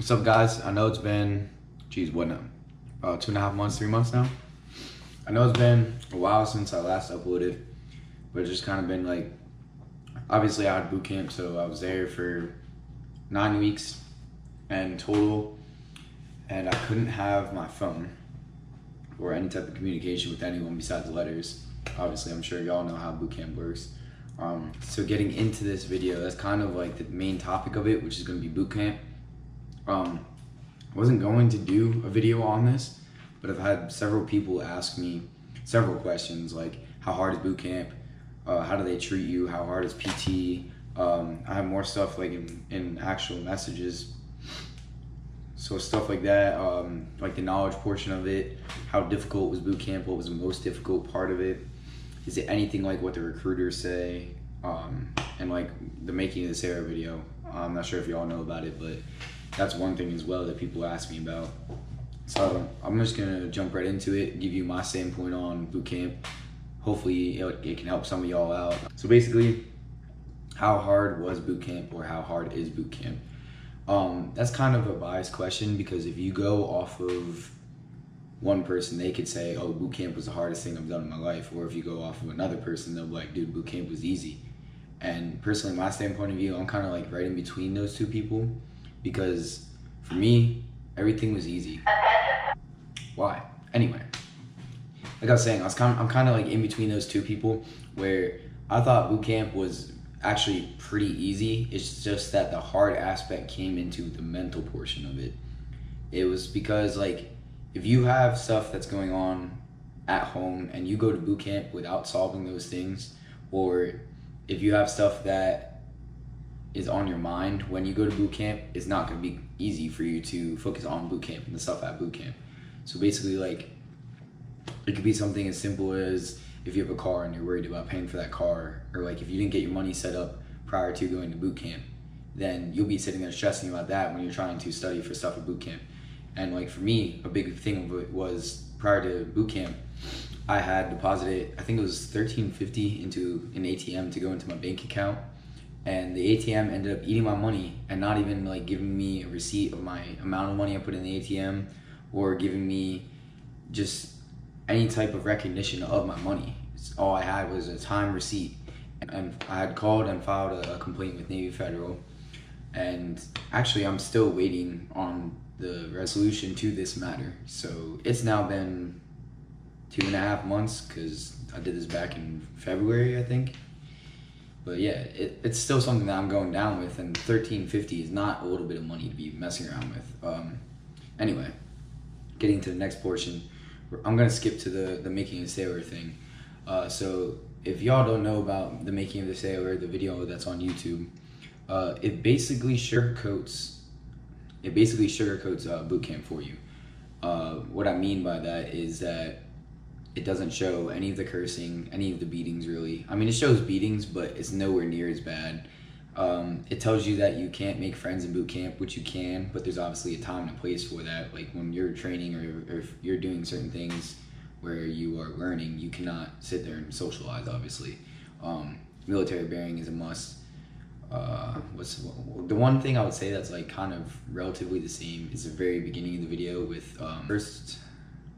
What's up, guys? I know it's been, geez, what now? 2.5 months, 3 months now. I know it's been a while since I last uploaded, but it's just kind of been like, obviously I had boot camp, so I was there for 9 weeks in total, and I couldn't have my phone or any type of communication with anyone besides letters. Obviously, I'm sure y'all know how boot camp works. So getting into this video, that's kind of like the main topic of it, which is going to be boot camp. I wasn't going to do a video on this, but I've had several people ask me several questions like, how hard is boot camp? How do they treat you? How hard is PT? I have more stuff like in actual messages. So stuff like that, like the knowledge portion of it. How difficult was boot camp? What was the most difficult part of it? Is it anything like what the recruiters say? And like the making of this era video. I'm not sure if y'all know about it, but that's one thing as well that people ask me about. So I'm just gonna jump right into it, give you my standpoint on boot camp. Hopefully it can help some of y'all out. So basically, how hard was boot camp, or how hard is boot camp? That's kind of a biased question, because if you go off of one person, they could say, oh, boot camp was the hardest thing I've done in my life. Or if you go off of another person, they'll be like, dude, boot camp was easy. And personally, my standpoint of view, I'm kind of like right in between those two people, because for me, everything was easy. Why? Anyway, like I was saying, I'm kind of like in between those two people, where I thought boot camp was actually pretty easy. It's just that the hard aspect came into the mental portion of it. It was because, like, if you have stuff that's going on at home and you go to boot camp without solving those things, or if you have stuff that is on your mind when you go to boot camp, it's not going to be easy for you to focus on boot camp and the stuff at boot camp. So basically, like, it could be something as simple as if you have a car and you're worried about paying for that car, or like if you didn't get your money set up prior to going to boot camp, then you'll be sitting there stressing about that when you're trying to study for stuff at boot camp. And like for me, a big thing of it was, prior to boot camp, I had deposited, I think it was $13.50 into an ATM to go into my bank account, and the ATM ended up eating my money and not even like giving me a receipt of my amount of money I put in the ATM, or giving me just any type of recognition of my money. All I had was a time receipt, and I had called and filed a complaint with Navy Federal, and actually I'm still waiting on the resolution to this matter. So it's now been 2.5 months, because I did this back in February, I think. But yeah, it's still something that I'm going down with, and $13.50 is not a little bit of money to be messing around with. Anyway, getting to the next portion, I'm gonna skip to the making of the sailor thing. So if y'all don't know about the making of the sailor, the video that's on YouTube, it basically sugarcoats boot camp for you. What I mean by that is that it doesn't show any of the cursing, any of the beatings really. I mean, it shows beatings, but it's nowhere near as bad. It tells you that you can't make friends in boot camp, which you can, but there's obviously a time and a place for that. Like when you're training, or if you're doing certain things where you are learning, you cannot sit there and socialize, obviously. Military bearing is a must. What's the one thing I would say that's like kind of relatively the same is the very beginning of the video with first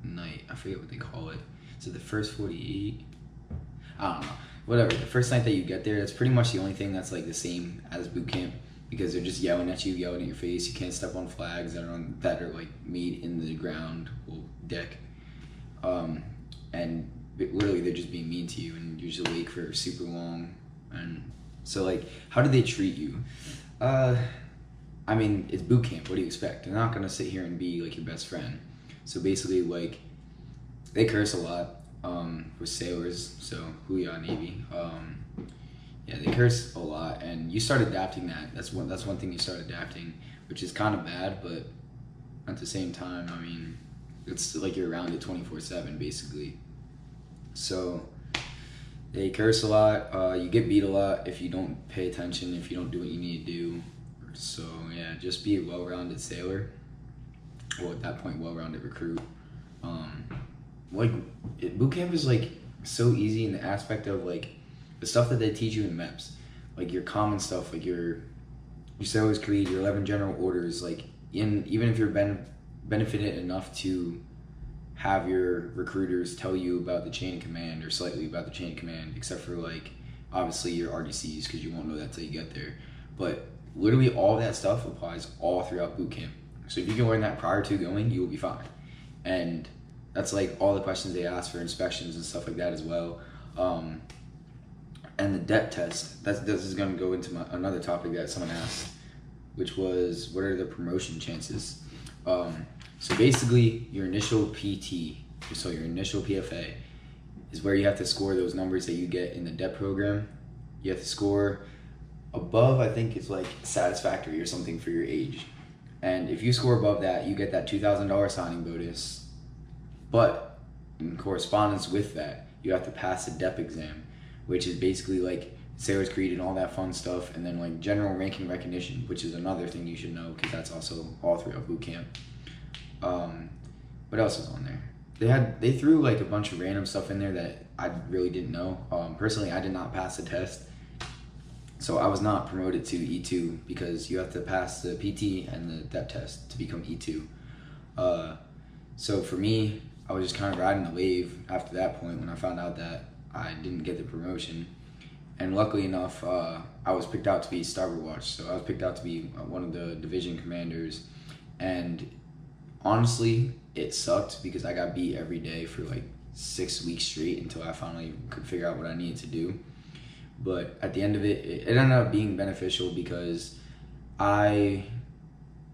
night, I forget what they call it. So the first 48, I don't know, whatever, the first night that you get there, that's pretty much the only thing that's like the same as boot camp, because they're just yelling at you, yelling at your face. You can't step on flags that are like made in the ground, well, deck, and literally they're just being mean to you, and you're just awake for super long. And so like, how do they treat you? I mean, it's boot camp, what do you expect? They're not gonna sit here and be like your best friend. So basically, like, they curse a lot with sailors, so Hooyah Navy. Yeah, they curse a lot, and you start adapting that. That's one thing you start adapting, which is kind of bad, but at the same time, I mean, it's like you're around it 24/7 basically. So they curse a lot. You get beat a lot if you don't pay attention, if you don't do what you need to do. So yeah, just be a well-rounded sailor. Well, at that point, well-rounded recruit. Like, boot camp is like so easy in the aspect of like the stuff that they teach you in MEPS, like your common stuff, like your sailor's creed, your 11 general orders. Like even if you're benefited enough to have your recruiters tell you about the chain of command or slightly about the chain of command, except for like obviously your RDCs, because you won't know that till you get there. But literally all that stuff applies all throughout boot camp. So if you can learn that prior to going, you will be fine. And that's like all the questions they ask for inspections and stuff like that as well. And the DEP test, this is going to go into another topic that someone asked, which was what are the promotion chances? So basically your initial PT, so your initial PFA, is where you have to score those numbers that you get in the DEP program. You have to score above, I think it's like satisfactory or something for your age. And if you score above that, you get that $2,000 signing bonus. But in correspondence with that, you have to pass a DEP exam, which is basically like Sailors Creed and all that fun stuff, and then like general ranking recognition, which is another thing you should know because that's also all throughout boot camp. What else is on there? They threw like a bunch of random stuff in there that I really didn't know. Personally, I did not pass the test, so I was not promoted to E2 because you have to pass the PT and the DEP test to become E2. So for me, I was just kind of riding the wave after that point when I found out that I didn't get the promotion. And luckily enough, I was picked out to be Starboard Watch. So I was picked out to be one of the division commanders. And honestly, it sucked because I got beat every day for like 6 weeks straight until I finally could figure out what I needed to do. But at the end of it, it ended up being beneficial because I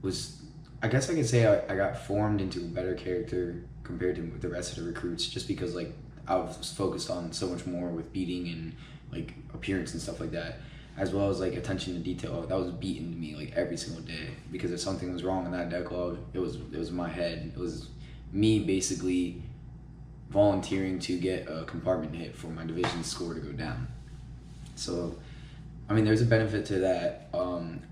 guess I could say I got formed into a better character compared to the rest of the recruits, just because like I was focused on so much more with beating and like appearance and stuff like that, as well as like attention to detail. That was beaten to me like every single day, because if something was wrong in that deck log, it was in my head. It was me basically volunteering to get a compartment hit for my division score to go down. So I mean, there's a benefit to that,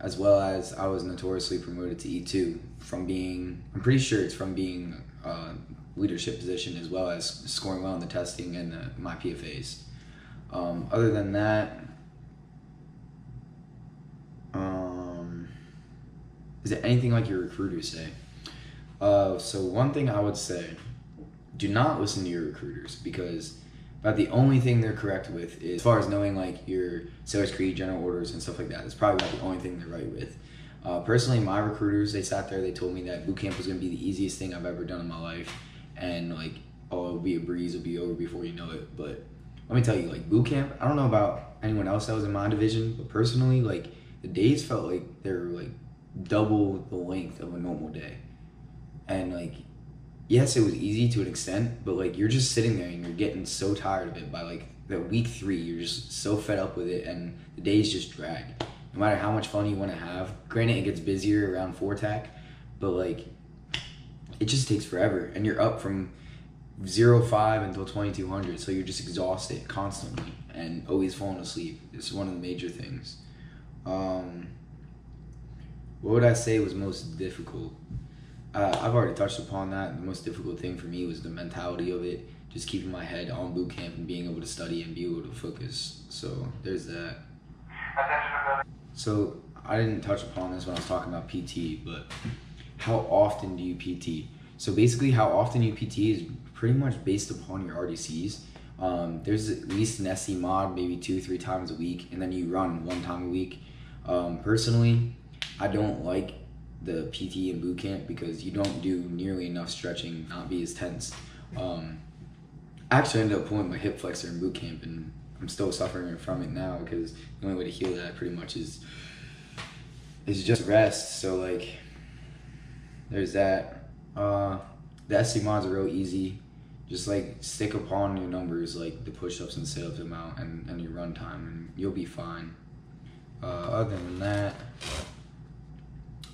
as well as I was notoriously promoted to E2 from being, I'm pretty sure it's from being leadership position, as well as scoring well in the testing and my PFAs. Other than that, is there anything like your recruiters say? So one thing I would say, do not listen to your recruiters, because about the only thing they're correct with is, as far as knowing like your Sailors Creed, general orders, and stuff like that, it's probably about the only thing they're right with. Personally, my recruiters, they sat there, they told me that boot camp was going to be the easiest thing I've ever done in my life, and like, oh, it'll be a breeze, it'll be over before you know it. But let me tell you, like, boot camp, I don't know about anyone else that was in my division, but personally, like, the days felt like they were like double the length of a normal day. And like, yes, it was easy to an extent, but like, you're just sitting there and you're getting so tired of it by like the week 3, you're just so fed up with it, and the days just drag. No matter how much fun you want to have, granted it gets busier around 4-tac, but like, it just takes forever, and you're up from 0-5 until 2200, so you're just exhausted constantly and always falling asleep. It's one of the major things. What would I say was most difficult? I've already touched upon that. The most difficult thing for me was the mentality of it, just keeping my head on boot camp and being able to study and be able to focus. So there's that. So I didn't touch upon this when I was talking about PT, but how often do you PT? So basically how often you PT is pretty much based upon your RDCs. There's at least an SC mod maybe 2-3 times a week, and then you run 1 time a week. Personally, I don't like the PT in boot camp because you don't do nearly enough stretching, not be as tense. I actually ended up pulling my hip flexor in boot camp, and I'm still suffering from it now because the only way to heal that pretty much is just rest. So like, there's that. The SC mods are real easy. Just like stick upon your numbers, like the push-ups and sit-ups amount and your run time, and you'll be fine. Other than that,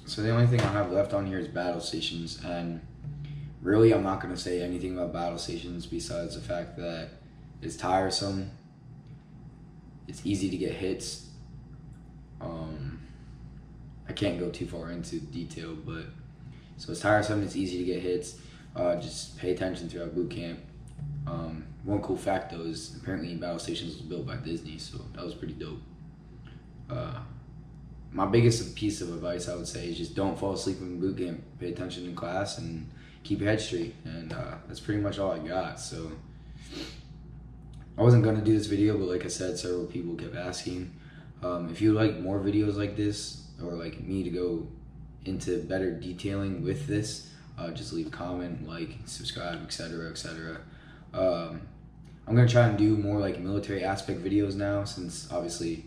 so the only thing I have left on here is battle stations, and really I'm not gonna say anything about battle stations besides the fact that it's tiresome. It's easy to get hits. I can't go too far into detail, but so it's tiresome, it's easy to get hits. Just pay attention throughout boot camp. One cool fact though is apparently Battle Stations was built by Disney, so that was pretty dope. my biggest piece of advice I would say is just don't fall asleep in boot camp. Pay attention in class and keep your head straight. And that's pretty much all I got. So I wasn't gonna do this video, but like I said, several people kept asking. If you like more videos like this, or like me to go into better detailing with this, just leave a comment, like, subscribe, etc., etc. I'm gonna try and do more like military aspect videos now, since obviously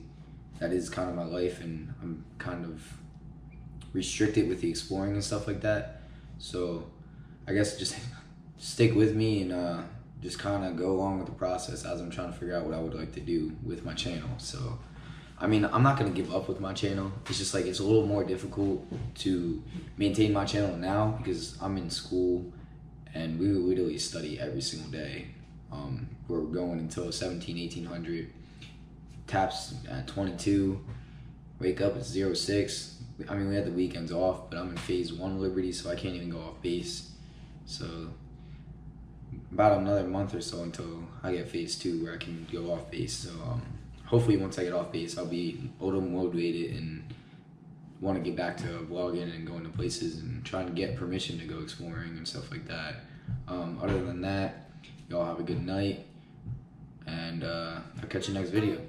that is kind of my life and I'm kind of restricted with the exploring and stuff like that. So I guess just stick with me and just kind of go along with the process as I'm trying to figure out what I would like to do with my channel. So I mean, I'm not gonna give up with my channel. It's just like it's a little more difficult to maintain my channel now because I'm in school and we literally study every single day. We're going until 17, 1800. Taps at 22. Wake up at 06. I mean, we had the weekends off, but I'm in phase 1 Liberty, so I can't even go off base. So about another month or so until I get phase 2 where I can go off base. So hopefully once I get off base, I'll be a little motivated and want to get back to vlogging and going to places and trying to get permission to go exploring and stuff like that. Other than that, y'all have a good night, and I'll catch you next video.